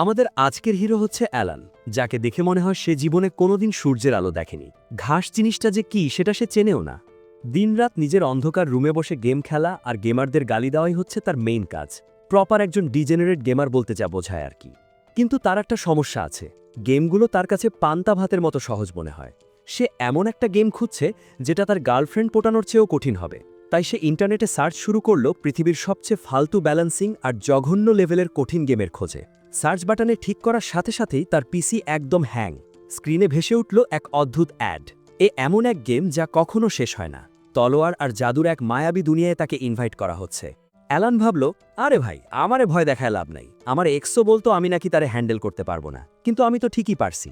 আমাদের আজকের হিরো হচ্ছে অ্যালান, যাকে দেখে মনে হয় সে জীবনে কোনোদিন সূর্যের আলো দেখেনি। ঘাস জিনিসটা যে কি সেটা সে চেনেও না। দিনরাত নিজের অন্ধকার রুমে বসে গেম খেলা আর গেমারদের গালি দেওয়াই হচ্ছে তার মেইন কাজ। প্রপার একজন ডিজেনারেট গেমার বলতে যা বোঝায় আর কি। কিন্তু তার একটা সমস্যা আছে, গেমগুলো তার কাছে পান্তা ভাতের মতো সহজ মনে হয়। সে এমন একটা গেম খুঁজছে যেটা তার গার্লফ্রেন্ড পটানোর চেয়েও কঠিন হবে। তাই সে ইন্টারনেটে সার্চ শুরু করলো পৃথিবীর সবচেয়ে ফালতু ব্যালেন্সিং আর জঘন্য লেভেলের কঠিন গেমের খোঁজে। সার্চ বাটনে ঠিক করার সাথে সাথেই তার পিসি একদম হ্যাং। স্ক্রিনে ভেসে উঠল এক অদ্ভুত অ্যাড। এমন এক গেম যা কখনো শেষ হয় না। তলোয়ার আর জাদুর এক মায়াবী দুনিয়ায় তাকে ইনভাইট করা হচ্ছে। অ্যালান ভাবল, আরে ভাই, আমারে ভয় দেখায় লাভ নাই। আমার এক্সও বলতো আমি নাকি তারে হ্যান্ডেল করতে পারবো না, কিন্তু আমি তো ঠিকই পারছি।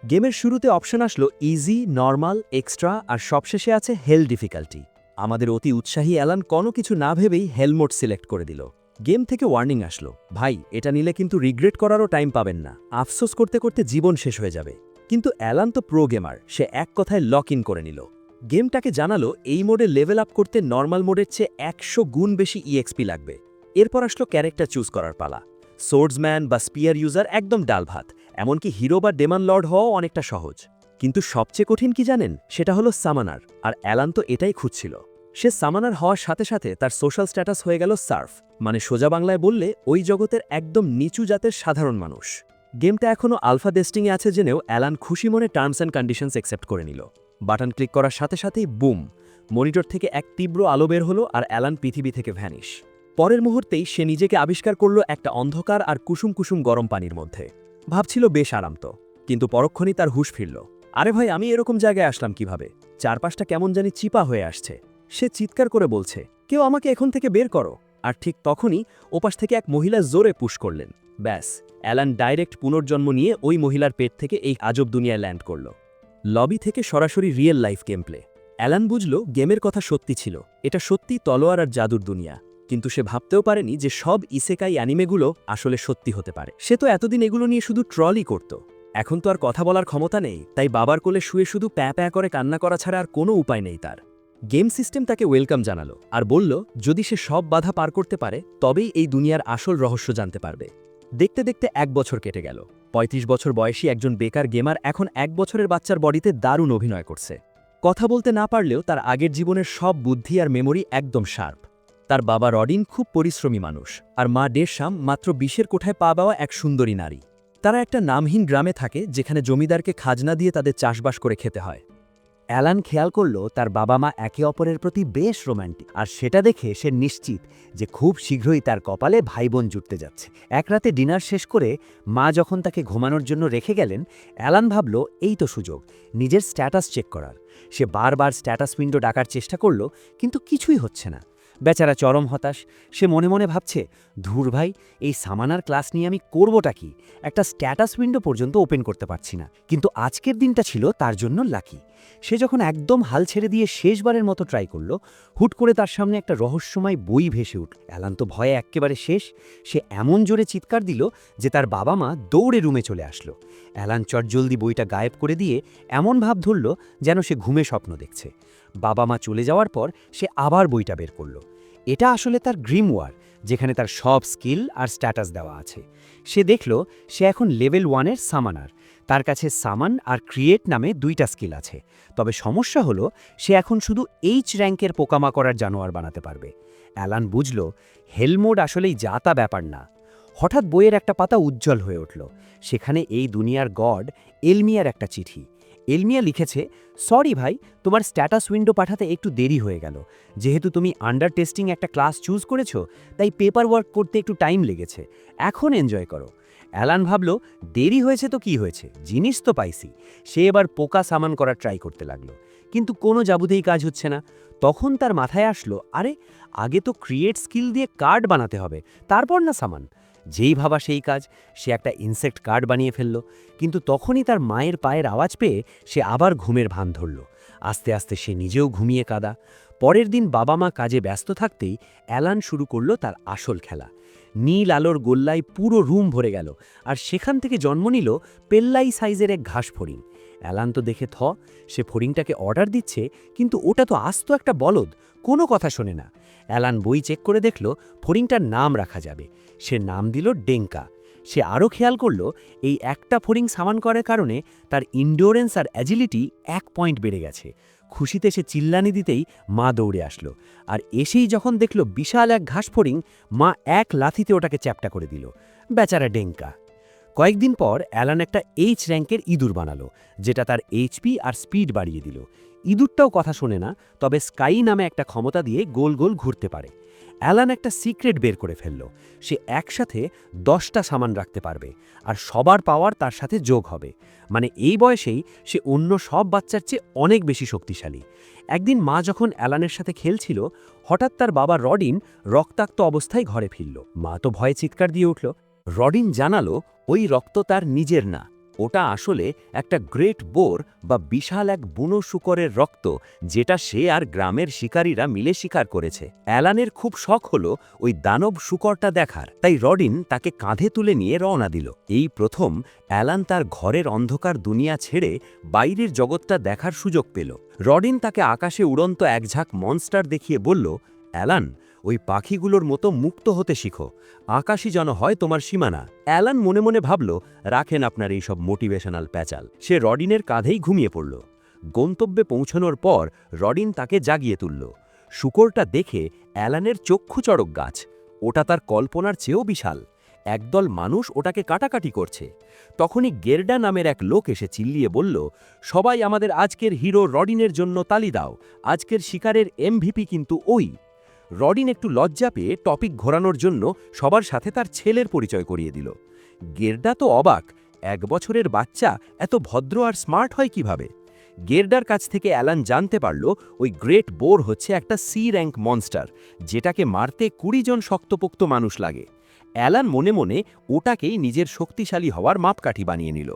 গেমের শুরুতে অপশন আসলো ইজি, নর্মাল, এক্সট্রা আর সবশেষে আছে হেল ডিফিকাল্টি। আমাদের অতি উৎসাহী অ্যালান কোনো কিছু না ভেবেই হেল মোড সিলেক্ট করে দিল। গেম থেকে ওয়ার্নিং আসলো, ভাই এটা নিলে কিন্তু রিগ্রেট করারও টাইম পাবেন না, আফসোস করতে করতে জীবন শেষ হয়ে যাবে। কিন্তু অ্যালান তো প্রো গেমার, সে এক কথায় লক ইন করে নিল। গেমটাকে জানালো এই মোডে লেভেল আপ করতে নর্মাল মোডের চেয়ে 100 গুণ বেশি ইএক্সপি লাগবে। এরপর আসলো ক্যারেক্টার চুজ করার পালা। সোর্ডসম্যান বা স্পিয়ার ইউজার একদম ডাল ভাত, এমনকি হিরো বা ডেমন লর্ড হওয়াও অনেকটা সহজ। কিন্তু সবচেয়ে কঠিন কি জানেন? সেটা হলো সামানার, আর অ্যালান তো এটাই খুঁজছিল। সে সামানার হওয়ার সাথে সাথে তার সোশ্যাল স্ট্যাটাস হয়ে গেল সার্ফ, মানে সোজা বাংলায় বললে ওই জগতের একদম নিচু জাতের সাধারণ মানুষ। গেমটা এখনও আলফা টেস্টিংয়ে আছে জেনেও অ্যালান খুশি মনে টার্মস অ্যান্ড কন্ডিশনস অ্যাকসেপ্ট করে নিল। বাটন ক্লিক করার সাথে সাথেই বুম, মনিটর থেকে এক তীব্র আলো বের হলো আর অ্যালান পৃথিবী থেকে ভ্যানিশ। পরের মুহূর্তেই সে নিজেকে আবিষ্কার করল একটা অন্ধকার আর কুসুম কুসুম গরম পানির মধ্যে। ভাবছিল বেশ আরাম তো, কিন্তু পরক্ষণেই তার হুঁশ ফিরল। আরে ভাই, আমি এরকম জায়গায় আসলাম কিভাবে? চারপাশটা কেমন জানি চিপা হয়ে আসছে। সে চিৎকার করে বলছে, কেউ আমাকে এখন থেকে বের করো। আর ঠিক তখনই ওপাশ থেকে এক মহিলা জোরে পুশ করলেন। ব্যাস, অ্যালান ডাইরেক্ট পুনর্জন্ম নিয়ে ওই মহিলার পেট থেকে এই আজব দুনিয়ায় ল্যান্ড করল। লবি থেকে সরাসরি real life game play. Alan বুঝল গেমের কথা সত্যি ছিল, এটা সত্যি তলোয়ার আর জাদুর দুনিয়া। কিন্তু সে ভাবতেও পারেনি যে সব ইসেকাই অ্যানিমেগুলো আসলে সত্যি হতে পারে। সে তো এতদিন এগুলো নিয়ে শুধু ট্রলই করত। এখন তো আর কথা বলার ক্ষমতা নেই, তাই বাবার কোলে শুয়ে শুধু প্যাঁ প্যাঁ করে কান্না করা ছাড়া আর কোনো উপায় নেই তার। গেম সিস্টেম তাকে ওয়েলকাম জানালো আর বলল যদি সে সব বাধা পার করতে পারে তবেই এই দুনিয়ার আসল রহস্য জানতে পারবে। দেখতে দেখতে 1 বছর কেটে গেল। 35 বছর বয়সী একজন বেকার গেমার এখন 1 বছরের বাচ্চার বডিতে দারুণ অভিনয় করছে। কথা বলতে না পারলেও তার আগের জীবনের সব বুদ্ধি আর মেমোরি একদম শার্প। তার বাবা রডিন খুব পরিশ্রমী মানুষ, আর মা ডেরশাম মাত্র 20-এর কোঠায় পা পাওয়া এক সুন্দরী নারী। তারা একটা নামহীন গ্রামে থাকে যেখানে জমিদারকে খাজনা দিয়ে তাদের চাষবাস করে খেতে হয়। অ্যালান খেয়াল করল তার বাবা মা একে অপরের প্রতি বেশ রোম্যান্টিক, আর সেটা দেখে সে নিশ্চিত যে খুব শীঘ্রই তার কপালে ভাই বোন জুটতে যাচ্ছে। এক রাতে ডিনার শেষ করে মা যখন তাকে ঘুমানোর জন্য রেখে গেলেন, অ্যালান ভাবল এই তো সুযোগ নিজের স্ট্যাটাস চেক করার। সে বারবার স্ট্যাটাস উইন্ডো ডাকার চেষ্টা করল, কিন্তু কিছুই হচ্ছে না। বেচারা চরম হতাশ। সে মনে মনে ভাবছে, ধুর ভাই, এই সামানার ক্লাস নিয়ে আমি করবটা কি? একটা স্ট্যাটাস উইন্ডো পর্যন্ত ওপেন করতে পারছি না। কিন্তু আজকের দিনটা ছিল তার জন্য লাকি। সে যখন একদম হাল ছেড়ে দিয়ে শেষবারের মতো ট্রাই করল, হুট করে তার সামনে একটা রহস্যময় বই ভেসে উঠল। অ্যালান তো ভয়ে এক্কেবারে শেষ। সে এমন জোরে চিৎকার দিল যে তার বাবা মা দৌড়ে রুমে চলে আসলো। অ্যালান চটজলদি বইটা গায়েব করে দিয়ে এমন ভাব ধরল যেন সে ঘুমে স্বপ্ন দেখছে। বাবা মা চলে যাওয়ার পর সে আবার বইটা বের করল। এটা আসলে তার গ্রিমওয়ার, যেখানে তার সব স্কিল আর স্ট্যাটাস দেওয়া আছে। সে দেখল সে এখন লেভেল 1-এর সামানার। তার কাছে সামান আর ক্রিয়েট নামে 2টা স্কিল আছে। তবে সমস্যা হলো সে এখন শুধু এইচ র্যাঙ্কের পোকামাকড়ার জানোয়ার বানাতে পারবে। অ্যালান বুঝল হেলমোড আসলেই যা তা ব্যাপার না। হঠাৎ বইয়ের একটা পাতা উজ্জ্বল হয়ে উঠল। সেখানে এই দুনিয়ার গড এলমিয়ার একটা চিঠি। এলমিয়া লিখেছে, সরি ভাই, তোমার স্ট্যাটাস উইন্ডো পাঠাতে একটু দেরি হয়ে গেল। যেহেতু তুমি আন্ডার টেস্টিং একটা ক্লাস চুজ করেছো, তাই পেপার ওয়ার্ক করতে একটু টাইম লেগেছে। এখন এনজয় করো। অ্যালান ভাবল, দেরি হয়েছে তো কি হয়েছে, জিনিস তো পাইছি। সে এবার পোকা সামান করার ট্রাই করতে লাগলো, কিন্তু কোনো জাবুতেই কাজ হচ্ছে না। তখন তার মাথায় আসলো, আরে আগে তো ক্রিয়েট স্কিল দিয়ে কার্ড বানাতে হবে, তারপর না সামান। যেই ভাবা সেই কাজ, সে একটা ইনসেক্ট কার্ড বানিয়ে ফেলল। কিন্তু তখনই তার মায়ের পায়ের আওয়াজ পেয়ে সে আবার ঘুমের ভান ধরল। আস্তে আস্তে সে নিজেও ঘুমিয়ে কাদা। পরের দিন বাবা মা কাজে ব্যস্ত থাকতেই অ্যালান শুরু করল তার আসল খেলা। নীল আলোর গোল্লায় পুরো রুম ভরে গেল, আর সেখান থেকে জন্ম নিল পেল্লাই সাইজের এক ঘাস ফড়িং। অ্যালান তো দেখে সে ফড়িংটাকে অর্ডার দিচ্ছে, কিন্তু ওটা তো আস্ত একটা বলদ, কোনো কথা শোনে না। অ্যালান বই চেক করে দেখল ফড়িংটার নাম রাখা যাবে। সে নাম দিল ডেঙ্কা। সে আরও খেয়াল করল এই একটা ফড়িং সামান করার কারণে তার ইন্ডোরেন্স আর অ্যাজিলিটি 1 পয়েন্ট বেড়ে গেছে। খুশিতে সে চিল্লানি দিতেই মা দৌড়ে আসলো, আর এসেই যখন দেখল বিশাল এক ঘাস ফড়িং, মা এক লাথিতে ওটাকে চ্যাপ্টা করে দিল। বেচারা ডেঙ্কা। কয়েকদিন পর অ্যালান একটা এইচ র্যাঙ্কের ইঁদুর বানালো, যেটা তার এইচপি আর স্পিড বাড়িয়ে দিল। ইঁদুরটাও কথা শোনে না, তবে স্কাই নামে একটা ক্ষমতা দিয়ে গোল গোল ঘুরতে পারে। অ্যালান একটা সিক্রেট বের করে ফেলল। সে একসাথে 10টা সামান রাখতে পারবে, আর সবার পাওয়ার তার সাথে যোগ হবে। মানে এই বয়সেই সে অন্য সব বাচ্চার চেয়ে অনেক বেশি শক্তিশালী। একদিন মা যখন অ্যালানের সাথে খেলছিল, হঠাৎ তার বাবা রডিন রক্তাক্ত অবস্থায় ঘরে ফিরল। মা তো ভয়ে চিৎকার দিয়ে উঠল। রডিন জানালো ওই রক্ত তার নিজের না, ওটা আসলে একটা গ্রেট বোর বা বিশাল এক বুনো শূকরের রক্ত, যেটা সে আর গ্রামের শিকারীরা মিলে শিকার করেছে। অ্যালানের খুব শখ হলো ওই দানব শূকরটা দেখার, তাই রডিন তাকে কাঁধে তুলে নিয়ে রওনা দিল। এই প্রথম অ্যালান তার ঘরের অন্ধকার দুনিয়া ছেড়ে বাইরের জগৎটা দেখার সুযোগ পেল। রডিন তাকে আকাশে উড়ন্ত এক ঝাঁক মনস্টার দেখিয়ে বলল, অ্যালান, ওই পাখিগুলোর মতো মুক্ত হতে শিখো, আকাশই যেন হয় তোমার সীমানা। অ্যালান মনে মনে ভাবল, রাখেন আপনার এই সব মোটিভেশনাল প্যাচাল। সে রডিনের কাঁধেই ঘুমিয়ে পড়ল। গন্তব্যে পৌঁছানোর পর রডিন তাকে জাগিয়ে তুলল। শূকরটা দেখে অ্যালানের চক্ষু চড়ক গাছ। ওটা তার কল্পনার চেয়েও বিশাল। একদল মানুষ ওটাকে কাটাকাটি করছে। তখনই গেরডা নামের এক লোক এসে চিল্লিয়ে বলল, সবাই আমাদের আজকের হিরো রডিনের জন্য তালি দাও, আজকের শিকারের এমভিপি কিন্তু ওই। রডিন একটু লজ্জা পেয়ে টপিক ঘোরানোর জন্য সবার সাথে তার ছেলের পরিচয় করিয়ে দিল। গেরডা তো অবাক, 1 বছরের বাচ্চা এত ভদ্র আর স্মার্ট হয় কিভাবে। গেরডার কাছ থেকে অ্যালান জানতে পারল ওই গ্রেট বোর হচ্ছে একটা সি র্যাঙ্ক মনস্টার, যেটাকে মারতে 20 জন শক্তপোক্ত মানুষ লাগে। অ্যালান মনে মনে ওটাকেই নিজের শক্তিশালী হওয়ার মাপকাঠি বানিয়ে নিল।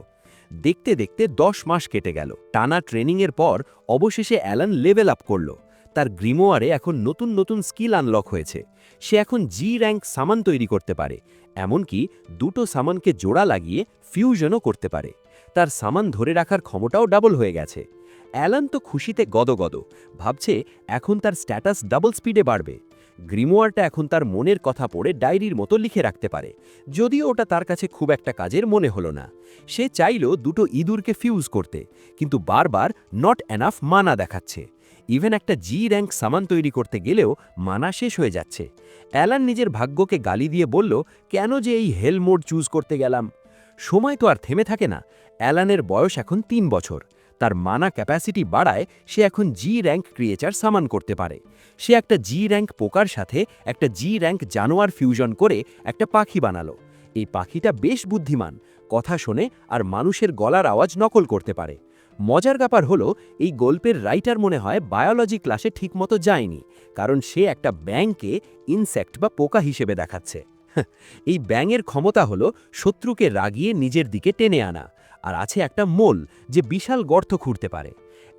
দেখতে দেখতে 10 মাস কেটে গেল। টানা ট্রেনিংয়ের পর অবশেষে অ্যালান লেভেল আপ করল। তার গ্রিমোয়ারে এখন নতুন নতুন স্কিল আনলক হয়েছে। সে এখন জি র্যাঙ্ক সামান তৈরি করতে পারে, এমনকি 2টো সামানকে জোড়া লাগিয়ে ফিউশনও করতে পারে। তার সামান ধরে রাখার ক্ষমতাও ডাবল হয়ে গেছে। অ্যালান তো খুশিতে গদগদ, ভাবছে এখন তার স্ট্যাটাস ডাবল স্পিডে বাড়বে। গ্রিমোয়ারটা এখন তার মনের কথা পড়ে ডায়েরির মতো লিখে রাখতে পারে, যদিও ওটা তার কাছে খুব একটা কাজের মনে হলো না। সে চাইল 2টো ইঁদুরকে ফিউজ করতে, কিন্তু বারবার নট এনাফ মানা দেখাচ্ছে। ইভেন একটা জি র্যাঙ্ক সামান তৈরি করতে গেলেও মানা শেষ হয়ে যাচ্ছে। অ্যালান নিজের ভাগ্যকে গালি দিয়ে বলল, কেন যে এই হেল মোড চুজ করতে গেলাম। সময় তো আর থেমে থাকে না। অ্যালানের বয়স এখন 3 বছর। তার মানা ক্যাপাসিটি বাড়ায় সে এখন জি র্যাঙ্ক ক্রিয়েচার সামান করতে পারে। সে একটা জি র্যাঙ্ক পোকার সাথে একটা জি র্যাঙ্ক জানোয়ার ফিউশন করে একটা পাখি বানালো। এই পাখিটা বেশ বুদ্ধিমান, কথা শোনে আর মানুষের গলার আওয়াজ নকল করতে পারে। মজার ব্যাপার হলো এই গল্পের রাইটার মনে হয় বায়োলজি ক্লাসে ঠিকমতো যায়নি, কারণ সে একটা ব্যাঙকে ইনসেক্ট বা পোকা হিসেবে দেখাচ্ছে। এই ব্যাঙের ক্ষমতা হলো শত্রুকে রাগিয়ে নিজের দিকে টেনে আনা, আর আছে একটা মোল যে বিশাল গর্ত খুঁড়তে পারে।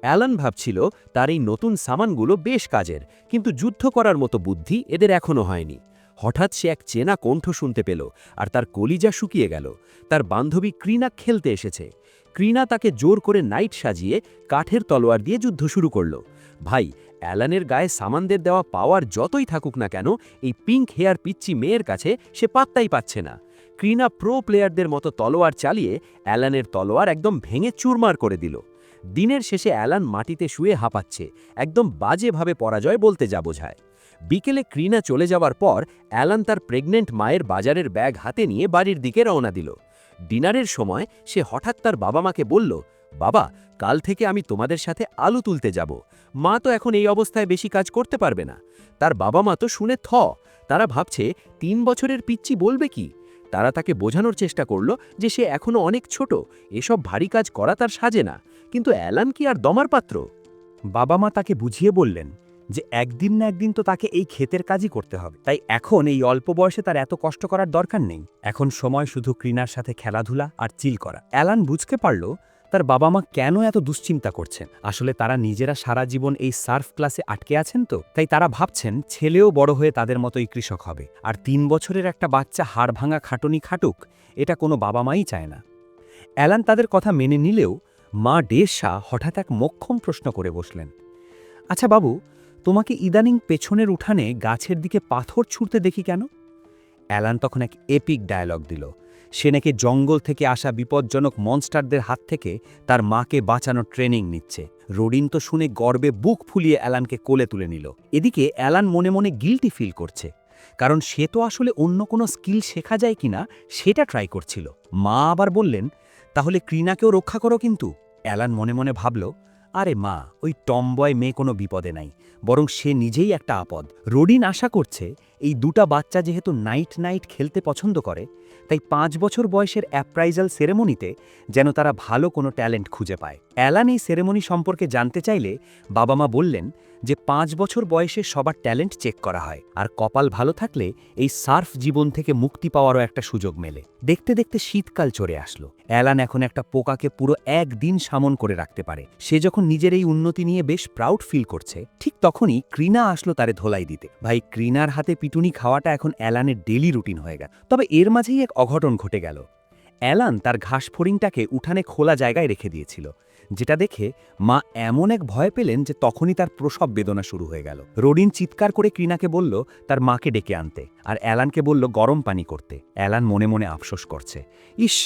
অ্যালান ভাবছিল তার এই নতুন সামানগুলো বেশ কাজের, কিন্তু যুদ্ধ করার মতো বুদ্ধি এদের এখনও হয়নি। হঠাৎ সে এক চেনা কণ্ঠ শুনতে পেল, আর তার কলিজা শুকিয়ে গেল। তার বান্ধবী ক্রিনা খেলতে এসেছে। ক্রিনা তাকে জোর করে নাইট সাজিয়ে কাঠের তলোয়ার দিয়ে যুদ্ধ শুরু করল। ভাই, অ্যালানের গায়ে সামানদের দেওয়া পাওয়ার যতই থাকুক না কেন, এই পিঙ্ক হেয়ার পিচ্চি মেয়ের কাছে সে পাত্তাই পাচ্ছে না। ক্রিনা প্রো প্লেয়ারদের মতো তলোয়ার চালিয়ে অ্যালানের তলোয়ার একদম ভেঙে চুরমার করে দিল। দিনের শেষে অ্যালান মাটিতে শুয়ে হাঁপাচ্ছে, একদম বাজেভাবে পরাজয় বলতে যা বোঝায়। বিকেলে ক্রিনা চলে যাওয়ার পর অ্যালান তার প্রেগনেন্ট মায়ের বাজারের ব্যাগ হাতে নিয়ে বাড়ির দিকে রওনা দিল। ডিনারের সময় সে হঠাৎ তার বাবা মাকে বলল, বাবা, কাল থেকে আমি তোমাদের সাথে আলু তুলতে যাব। মা তো এখন এই অবস্থায় বেশি কাজ করতে পারবে না। তার বাবা মা তো শুনে তারা ভাবছে 3 বছরের পিচ্চি বলবে কি। তারা তাকে বোঝানোর চেষ্টা করল যে সে এখনও অনেক ছোট, এসব ভারী কাজ করা তার সাজে না। কিন্তু অ্যালান কি আর দমার পাত্র? বাবা মা তাকে বুঝিয়ে বললেন যে একদিন না একদিন তো তাকে এই ক্ষেতের কাজই করতে হবে, তাই এখন এই অল্প বয়সে তার এত কষ্ট করার দরকার নেই। এখন সময় শুধু ক্রিনার সাথে খেলাধুলা আর চিল করা। অ্যালান বুঝতে পারল তার বাবা মা কেন এত দুশ্চিন্তা করছেন। আসলে তারা নিজেরা সারা জীবন এই সার্ফ ক্লাসে আটকে আছেন, তো তাই তারা ভাবছেন ছেলেও বড় হয়ে তাদের মতোই কৃষক হবে। আর 3 বছরের একটা বাচ্চা হাড় ভাঙা খাটুনি খাটুক, এটা কোনো বাবা মাই চায় না। অ্যালান তাদের কথা মেনে নিলেও মা ডেসা হঠাৎ এক মোক্ষম প্রশ্ন করে বসলেন, আচ্ছা বাবু, তোমাকে ইদানিং পেছনের উঠানে গাছের দিকে পাথর ছুঁড়তে দেখি কেন? অ্যালান তখন এক এপিক ডায়ালগ দিল। সে নাকি জঙ্গল থেকে আসা বিপজ্জনক মনস্টারদের হাত থেকে তার মাকে বাঁচানোর ট্রেনিং নিচ্ছে। রোডিন তো শুনে গর্বে বুক ফুলিয়ে অ্যালানকে কোলে তুলে নিল। এদিকে অ্যালান মনে মনে গিল্টি ফিল করছে, কারণ সে তো আসলে অন্য কোনো স্কিল শেখা যায় কিনা সেটা ট্রাই করছিল। মা আবার বললেন, তাহলে ক্রিনাকেও রক্ষা করো কিন্তু। অ্যালান মনে মনে ভাবল, আরে মা, ওই টমবয় মেয়ে কোনো বিপদে নাই, বরং সে নিজেই একটা আপদ। রোডিন আশা করছে এই দুটা বাচ্চা যেহেতু নাইট নাইট খেলতে পছন্দ করে, তাই 5 বছর বয়সের অ্যাপ্রাইজাল সেরেমনিতে যেন তারা ভালো কোনো ট্যালেন্ট খুঁজে পায়। অ্যালান এই সেরেমনি সম্পর্কে জানতে চাইলে বাবা মা বললেন যে 5 বছর বয়সে সবার ট্যালেন্ট চেক করা হয়, আর কপাল ভালো থাকলে এই সার্ফ জীবন থেকে মুক্তি পাওয়ারও একটা সুযোগ মেলে। দেখতে দেখতে শীতকাল চলে আসলো। অ্যালান এখন একটা পোকাকে পুরো একদিন সামন করে রাখতে পারে। সে যখন নিজের এই উন্নতি নিয়ে বেশ প্রাউড ফিল করছে, ঠিক তখনই ক্রিনা আসলো তারে ধোলাই দিতে। ভাই, ক্রিনার হাতে পিটুনি খাওয়াটা এখন অ্যালানের ডেলি রুটিন হয়ে গেল। তবে এর মাঝেই এক অঘটন ঘটে গেল। অ্যালান তার ঘাস ফড়িংটাকে উঠানে খোলা জায়গায় রেখে দিয়েছিল, যেটা দেখে মা এমন এক ভয় পেলেন যে তখনই তার প্রসব বেদনা শুরু হয়ে গেল। রোডিন চিৎকার করে ক্রিনাকে বলল তার মাকে ডেকে আনতে, আর অ্যালানকে বলল গরম পানি করতে। অ্যালান মনে মনে আফসোস করছে, ইস,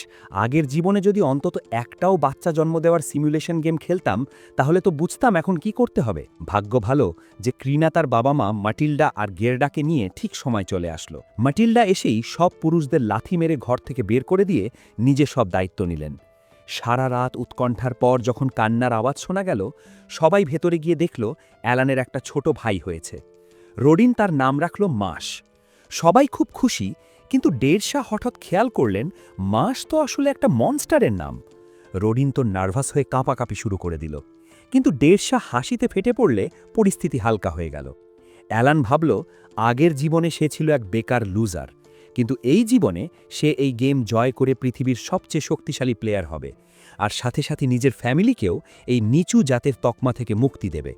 আগের জীবনে যদি অন্তত একটাও বাচ্চা জন্ম দেওয়ার সিমুলেশন গেম খেলতাম, তাহলে তো বুঝতাম এখন কি করতে হবে। ভাগ্য ভালো যে ক্রিনা তার বাবা মা মাটিল্ডা আর গেরডাকে নিয়ে ঠিক সময় চলে আসলো। মাটিল্ডা এসেই সব পুরুষদের লাথি মেরে ঘর থেকে বের করে দিয়ে নিজে সব দায়িত্ব নিলেন। সারা রাত উৎকণ্ঠার পর যখন কান্নার আওয়াজ শোনা গেল, সবাই ভেতরে গিয়ে দেখল অ্যালানের একটা ছোট ভাই হয়েছে। রোডিন তার নাম রাখল মাস। সবাই খুব খুশি, কিন্তু ডেরশা হঠাৎ খেয়াল করলেন মাস তো আসলে একটা মনস্টারের নাম। রোডিন তো নার্ভাস হয়ে কাঁপাকাঁপি শুরু করে দিল, কিন্তু ডেরশা হাসিতে ফেটে পড়লে পরিস্থিতি হালকা হয়ে গেল। অ্যালান ভাবল আগের জীবনে সে ছিল এক বেকার লুজার, কিন্তু এই জীবনে সে এই গেম জয় করে পৃথিবীর সবচেয়ে শক্তিশালী প্লেয়ার হবে, আর সাথে সাথে নিজের ফ্যামিলিকেও এই নিচু জাতের তকমা থেকে মুক্তি দেবে।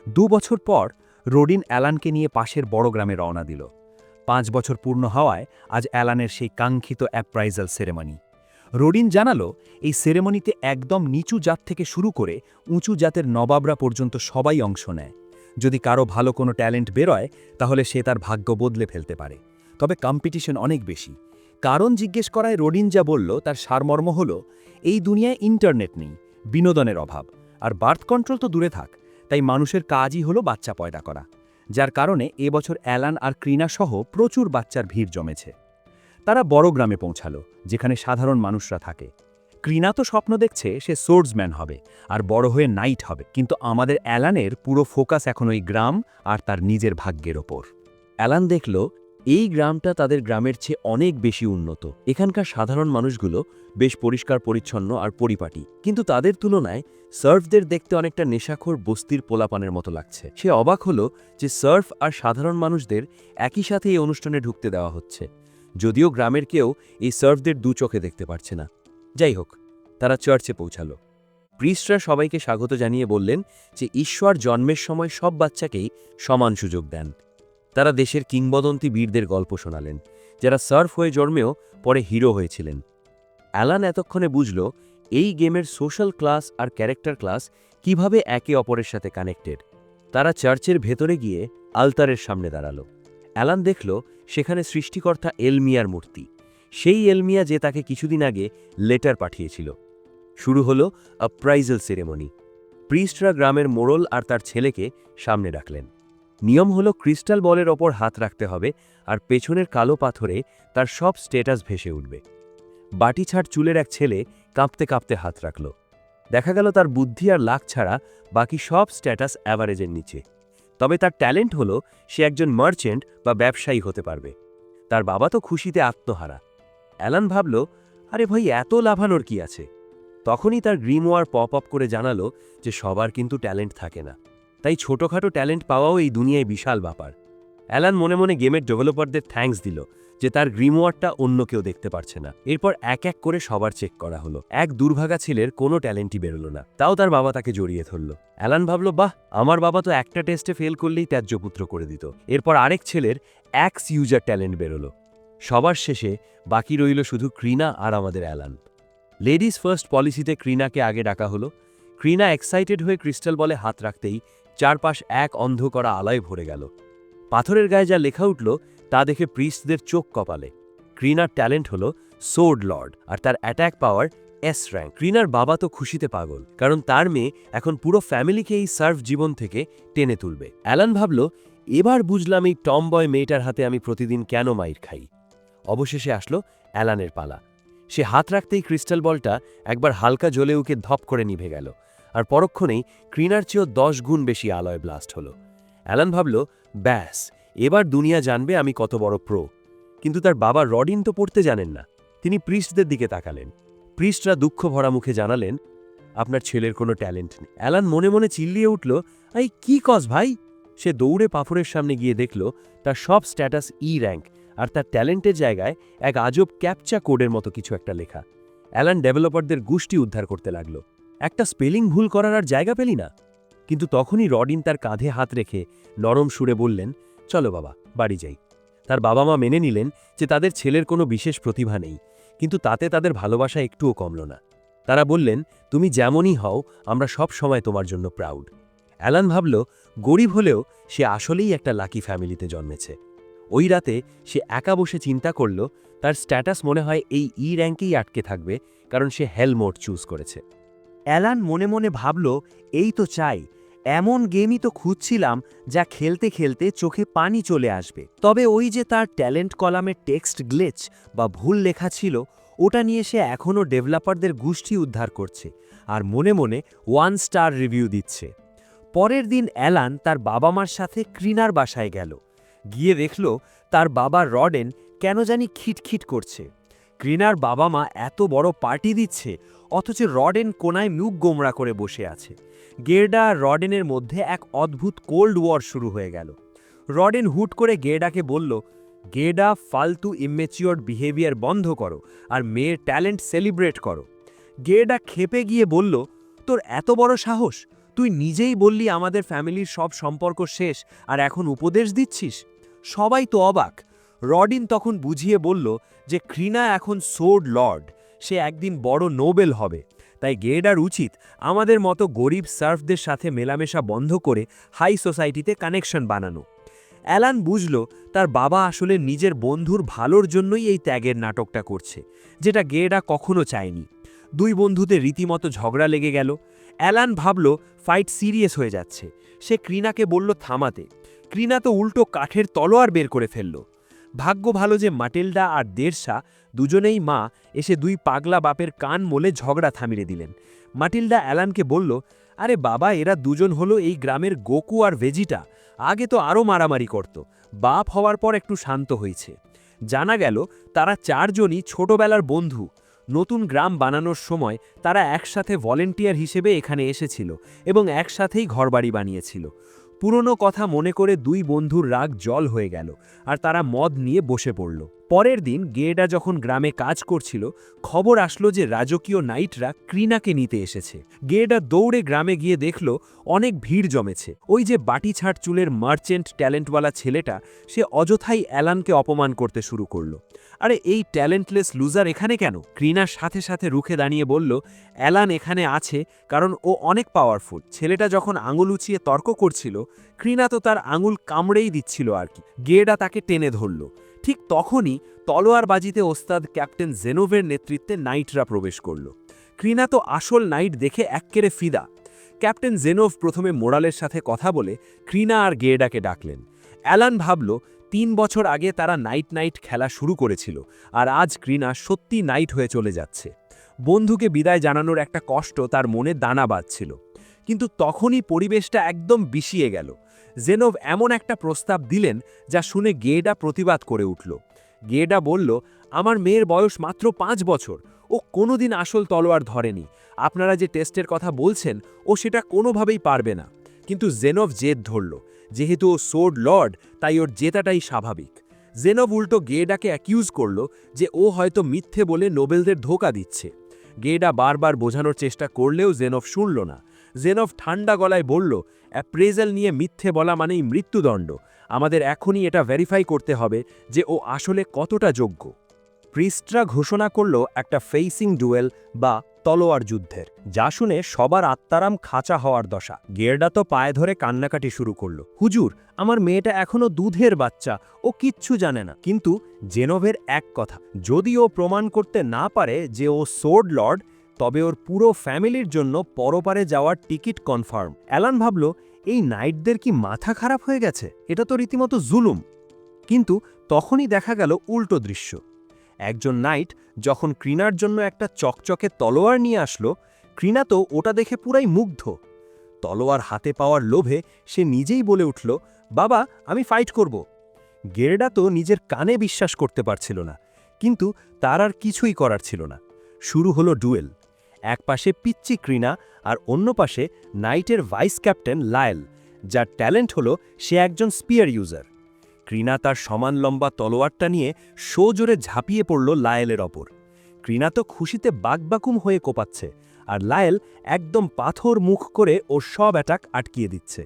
2 বছর পর রোডিন অ্যালানকে নিয়ে পাশের বড় গ্রামে রওনা দিল। 5 বছর পূর্ণ হওয়ায় আজ অ্যালানের সেই কাঙ্ক্ষিত অ্যাপ্রাইজাল সেরেমনি। রোডিন জানালো এই সেরেমনিতে একদম নিচু জাত থেকে শুরু করে উঁচু জাতের নবাবরা পর্যন্ত সবাই অংশ নেয়। যদি কারো ভালো কোনো ট্যালেন্ট বেরোয়, তাহলে সে তার ভাগ্য বদলে ফেলতে পারে। তবে কম্পিটিশন অনেক বেশি। কারণ জিজ্ঞেস করায় রোডিন যা বলল তার সারমর্ম হল, এই দুনিয়ায় ইন্টারনেট নেই, বিনোদনের অভাব, আর বার্থ কন্ট্রোল তো দূরে থাক, তাই মানুষের কাজই হলো বাচ্চা পয়দা করা। যার কারণে এবছর অ্যালান আর ক্রিনা সহ প্রচুর বাচ্চার ভিড় জমেছে। তারা বড় গ্রামে পৌঁছালো, যেখানে সাধারণ মানুষরা থাকে। ক্রিনা তো স্বপ্ন দেখছে সে সোর্সম্যান হবে আর বড় হয়ে নাইট হবে, কিন্তু আমাদের অ্যালানের পুরো ফোকাস এখন ওই গ্রাম আর তার নিজের ভাগ্যের ওপর। অ্যালান দেখল এই গ্রামটা তাদের গ্রামের চেয়ে অনেক বেশি উন্নত। এখানকার সাধারণ মানুষগুলো বেশ পরিষ্কার পরিচ্ছন্ন আর পরিপাটি, কিন্তু তাদের তুলনায় সার্ফদের দেখতে অনেকটা নেশাখোর বস্তির পোলাপানের মতো লাগছে। সে অবাক হলো যে সার্ফ আর সাধারণ মানুষদের একই সাথে এই অনুষ্ঠানে ঢুকতে দেওয়া হচ্ছে, যদিও গ্রামের কেউ এই সার্ফদের দু চোখে দেখতে পারছে না। যাই হোক, তারা চার্চে পৌঁছালো। প্রিস্টরা সবাইকে স্বাগত জানিয়ে বললেন যে ঈশ্বর জন্মের সময় সব বাচ্চাকেই সমান সুযোগ দেন। তারা দেশের কিংবদন্তি বীরদের গল্প শোনালেন, যারা সার্ফ হয়ে জন্মেও পরে হিরো হয়েছিলেন। অ্যালান এতক্ষণে বুঝল এই গেমের সোশ্যাল ক্লাস আর ক্যারেক্টার ক্লাস কিভাবে একে অপরের সাথে কানেক্টেড। তারা চার্চের ভেতরে গিয়ে আলতারের সামনে দাঁড়ালো। অ্যালান দেখল সেখানে সৃষ্টিকর্তা এলমিয়ার মূর্তি, সেই এলমিয়া যে তাকে কিছুদিন আগে লেটার পাঠিয়েছিল। শুরু হলো অ্যাপ্রাইজাল সেরেমনি। প্রিস্টরা গ্রামের মোড়ল আর তার ছেলেকে সামনে রাখলেন। নিয়ম হলো ক্রিস্টাল বলের ওপর হাত রাখতে হবে, আর পেছনের কালো পাথরে তার সব স্ট্যাটাস ভেসে উঠবে। বাটিছাড় চুলের এক ছেলে কাঁপতে কাঁপতে হাত রাখল। দেখা গেল তার বুদ্ধি আর লাক ছাড়া বাকি সব স্ট্যাটাস অ্যাভারেজের নিচে। তবে তার ট্যালেন্ট হলো সে একজন মার্চেন্ট বা ব্যবসায়ী হতে পারবে। তার বাবা তো খুশিতে আত্মহারা। অ্যালান ভাবল, আরে ভাই, এত লাভানোর কি আছে? তখনই তার গ্রিমওয়ার পপ আপ করে জানালো যে সবার কিন্তু ট্যালেন্ট থাকে না, তাই ছোটখাটো ট্যালেন্ট পাওয়াও এই দুনিয়ায় বিশাল ব্যাপার। অ্যালান মনে মনে গেমের ডেভেলপারদের থ্যাঙ্কস দিল যে তার গ্রিমওয়ারটা অন্য কেউ দেখতে পারছে না। এরপর এক এক করে সবার চেক করা হলো। এক দুর্ভাগা ছেলের কোনো ট্যালেন্টই বেরোলো না, তাও তার বাবা তাকে জড়িয়ে ধরল। অ্যালান ভাবল, বাহ, আমার বাবা তো একটা টেস্টে ফেল করলেই ত্যায্যপুত্র করে দিত। এরপর আরেক ছেলের এক্স ইউজার ট্যালেন্ট বেরোলো। সবার শেষে বাকি রইল শুধু ক্রিনা আর আমাদের অ্যালান। লেডিস ফার্স্ট পলিসিতে ক্রিনাকে আগে ডাকা হলো। ক্রিনা এক্সাইটেড হয়ে ক্রিস্টাল বলে হাত রাখতেই চারপাশ এক অন্ধ করা আলোয় ভরে গেল। পাথরের গায়ে যা লেখা উঠল তা দেখে প্রিস্টদের চোখ কপালে। ক্রিনার ট্যালেন্ট হলো সোর্ড লর্ড আর তার অ্যাটাক পাওয়ার এস র্যাঙ্ক। ক্রিনার বাবা তো খুশিতে পাগল, কারণ তার মেয়ে এখন পুরো ফ্যামিলিকে এই সার্ফ জীবন থেকে টেনে তুলবে। অ্যালান ভাবল, এবার বুঝলাম এই টম বয় মেয়েটার হাতে আমি প্রতিদিন কেন মাইর খাই। অবশেষে আসলো অ্যালানের পালা। সে হাত রাখতেই ক্রিস্টাল বলটা একবার হালকা জ্বলে উকে ধপ করে নিভে গেল, আর পরক্ষণেই ক্রিনার চেয়েও 10 গুণ বেশি আলয় ব্লাস্ট হলো। অ্যালান ভাবল, ব্যাস, এবার দুনিয়া জানবে আমি কত বড় প্রো। কিন্তু তার বাবা রডিন তো পড়তে জানেন না। তিনি প্রিস্টদের দিকে তাকালেন। প্রিস্টরা দুঃখ ভরা মুখে জানালেন, আপনার ছেলের কোনো ট্যালেন্ট নেই। অ্যালান মনে মনে চিল্লিয়ে উঠল, এই কি কস ভাই? সে দৌড়ে পাফরের সামনে গিয়ে দেখল তার সব স্ট্যাটাস ই র্যাঙ্ক, আর তার ট্যালেন্টের জায়গায় এক আজব ক্যাপচা কোডের মতো কিছু একটা লেখা। অ্যালান ডেভেলপারদের গোষ্ঠী উদ্ধার করতে লাগল। একটা স্পেলিং ভুল করার আর জায়গা পেলি না। কিন্তু তখনই রডিন তার কাঁধে হাত রেখে নরম সুরে বললেন, চলো বাবা, বাড়ি যাই। তার বাবা মা মেনে নিলেন যে তাদের ছেলের কোনো বিশেষ প্রতিভা নেই, কিন্তু তাতে তাদের ভালোবাসা একটুও কমল না। তারা বললেন, তুমি যেমনই হও, আমরা সব সময় তোমার জন্য প্রাউড। অ্যালান ভাবল, গরিব হলেও সে আসলেই একটা লাকি ফ্যামিলিতে জন্মেছে। ওই রাতে সে একা বসে চিন্তা করল, তার স্ট্যাটাস মনে হয় এই ই র্যাঙ্কেই আটকে থাকবে, কারণ সে হেল মোড চুজ করেছে। অ্যালান মনে মনে ভাবল, এই তো চাই, এমন গেমই তো খুঁজছিলাম যা খেলতে খেলতে চোখে পানি চলে আসবে। তবে ওই যে তার ট্যালেন্ট কলামে টেক্সট গ্লিচ বা ভুল লেখা ছিল, ওটা নিয়ে সে এখনও ডেভেলপারদের গোষ্ঠী উদ্ধার করছে আর মনে মনে 1 স্টার রিভিউ দিচ্ছে। পরের দিন অ্যালান তার বাবা মার সাথে ক্রিনার বাসায় গেল। গিয়ে দেখল তার বাবা রডেন কেন জানি খিটখিট করছে। ক্রিনার বাবা মা এত বড় পার্টি দিচ্ছে, অথচ রডেন কোনায় মুখ গোমড়া করে বসে আছে। গের্ডা আর রডেনের মধ্যে এক অদ্ভুত কোল্ড ওয়ার শুরু হয়ে গেল। রডেন হুট করে গের্ডাকে বলল, গের্ডা, ফালতু ইম্যাচিওর বিহেভিয়ার বন্ধ করো আর মেয়ের ট্যালেন্ট সেলিব্রেট করো। গের্ডা ক্ষেপে গিয়ে বলল, তোর এত বড় সাহস? তুই নিজেই বললি আমাদের ফ্যামিলির সব সম্পর্ক শেষ, আর এখন উপদেশ দিচ্ছিস? সবাই তো অবাক। রডিন তখন বুঝিয়ে বলল যে ক্রিনা এখন সোর্ড লর্ড, সে একদিন বড় নোবেল হবে। তাই গের্ডার উচিত আমাদের মতো গরিব সার্ফদের সাথে মেলামেশা বন্ধ করে হাই সোসাইটিতে কানেকশন বানানো। অ্যালান বুঝল তার বাবা আসলে নিজের বন্ধুর ভালোর জন্যই এই ত্যাগের নাটকটা করছে, যেটা গের্ডা কখনো চায়নি। দুই বন্ধুতে রীতিমতো ঝগড়া লেগে গেল। অ্যালান ভাবল ফাইট সিরিয়াস হয়ে যাচ্ছে। সে ক্রিনাকে বলল থামাতে। ক্রিনা তো উল্টো কাঠের তলোয়ার বের করে ফেলল। ভাগ্য ভালো যে মাটিল্ডা আর দেড়শা দুজনেই মা এসে দুই পাগলা বাপের কান মোলে ঝগড়া থামিয়ে দিলেন। মাটিল্ডা অ্যালানকে বলল, আরে বাবা, এরা দুজন হলো এই গ্রামের গোকু আর ভেজিটা। আগে তো আরও মারামারি করত, বাপ হওয়ার পর একটু শান্ত হয়েছে। জানা গেল তারা চারজনই ছোটবেলার বন্ধু। নতুন গ্রাম বানানোর সময় তারা একসাথে ভলেন্টিয়ার হিসেবে এখানে এসেছিল এবং একসাথেই ঘরবাড়ি বানিয়েছিল। পুরনো কথা মনে করে দুই বন্ধুর রাগ জল হয়ে গেল আর তারা মদ নিয়ে বসে পড়ল। পরের দিন গের্ডা যখন গ্রামে কাজ করছিল, খবর আসলো যে রাজকীয় নাইটরা ক্রিনাকে নিতে এসেছে। গের্ডা দৌড়ে গ্রামে গিয়ে দেখল অনেক ভিড় জমেছে। ওই যে বাটি ছাড় চুলের মার্চেন্ট ট্যালেন্টওয়ালা ছেলেটা, সে অযথাই অ্যালানকে অপমান করতে শুরু করলো। আরে এই ট্যালেন্টলেস লুজার এখানে কেন? ক্রিনার সাথে সাথে রুখে দাঁড়িয়ে বলল, অ্যালান এখানে আছে কারণ ও অনেক পাওয়ারফুল। ছেলেটা যখন আঙুল উঁচিয়ে তর্ক করছিল, ক্রিনা তো তার আঙুল কামড়েই দিচ্ছিল আর কি। গের্ডা তাকে টেনে ধরল। ঠিক তখনই তলোয়ারবাজিতে ওস্তাদ ক্যাপ্টেন জেনোভের নেতৃত্বে নাইটরা প্রবেশ করল। ক্রিনা তো আসল নাইট দেখে এক্কেরে ফিদা। ক্যাপ্টেন জেনোভ প্রথমে মোরালের সাথে কথা বলে ক্রিনা আর গের্ডাকে ডাকলেন। অ্যালান ভাবল 3 বছর আগে তারা নাইট নাইট খেলা শুরু করেছিল, আর আজ ক্রিনা সত্যি নাইট হয়ে চলে যাচ্ছে। বন্ধুকে বিদায় জানানোর একটা কষ্ট তার মনে দানা বাঁধছিল। কিন্তু তখনই পরিবেশটা একদম বিষিয়ে গেল। জেনোভ এমন একটা প্রস্তাব দিলেন যা শুনে গের্ডা প্রতিবাদ করে উঠল। গের্ডা বলল, আমার মেয়ের বয়স মাত্র 5 বছর, ও কোনোদিন আসল তলোয়ার ধরেনি। আপনারা যে টেস্টের কথা বলছেন, ও সেটা কোনোভাবেই পারবে না। কিন্তু জেনোভ জেদ ধরল। যেহেতু ও সোর্ড লর্ড, তাই ওর জেতাটাই স্বাভাবিক। জেনোভ উল্টো গের্ডাকে অ্যাকিউজ করল যে ও হয়তো মিথ্যে বলে নোবেলদের ধোঁকা দিচ্ছে। গের্ডা বারবার বোঝানোর চেষ্টা করলেও জেনোভ শুনল না। জেনোভ ঠান্ডা গলায় বলল, অ্যাপ্রেজাল নিয়ে মিথ্যে বলা মানেই মৃত্যুদণ্ড। আমাদের এখনই এটা ভেরিফাই করতে হবে যে ও আসলে কতটা যোগ্য। প্রিস্টরা ঘোষণা করল একটা ফেসিং ডুয়েল বা তলোয়ার যুদ্ধের, যা শুনে সবার আত্মারাম খাঁচা হওয়ার দশা। গেরডা তো পায়ে ধরে কান্নাকাটি শুরু করল। হুজুর, আমার মেয়েটা এখনো দুধের বাচ্চা, ও কিচ্ছু জানে না। কিন্তু জেনোভের এক কথা, যদি ও প্রমাণ করতে না পারে যে ও সোর্ড লর্ড, তবে ওর পুরো ফ্যামিলির জন্য পরপারে যাওয়ার টিকিট কনফার্ম। অ্যালান ভাবল, এই নাইটদের কি মাথা খারাপ হয়ে গেছে? এটা তো রীতিমতো জুলুম। কিন্তু তখনই দেখা গেল উল্টো দৃশ্য। একজন নাইট যখন ক্রিনার জন্য একটা চকচকে তলোয়ার নিয়ে আসলো, ক্রিনা তো ওটা দেখে পুরাই মুগ্ধ। তলোয়ার হাতে পাওয়ার লোভে সে নিজেই বলে উঠল, বাবা, আমি ফাইট করব। গেরডা তো নিজের কানে বিশ্বাস করতে পারছিল না, কিন্তু তার আর কিছুই করার ছিল না। শুরু হলো ডুয়েল। এক পাশে পিচ্চি ক্রিনা আর অন্য পাশে নাইটের ভাইস ক্যাপ্টেন লায়েল, যার ট্যালেন্ট হলো সে একজন স্পিয়ার ইউজার। ক্রিনা তার সমান লম্বা তলোয়ারটা নিয়ে সোজোরে ঝাঁপিয়ে পড়ল লায়েলের ওপর। ক্রিনা তো খুশিতে বাকবাকুম হয়ে কোপাচ্ছে, আর লায়েল একদম পাথর মুখ করে ওর সব অ্যাটাক আটকিয়ে দিচ্ছে।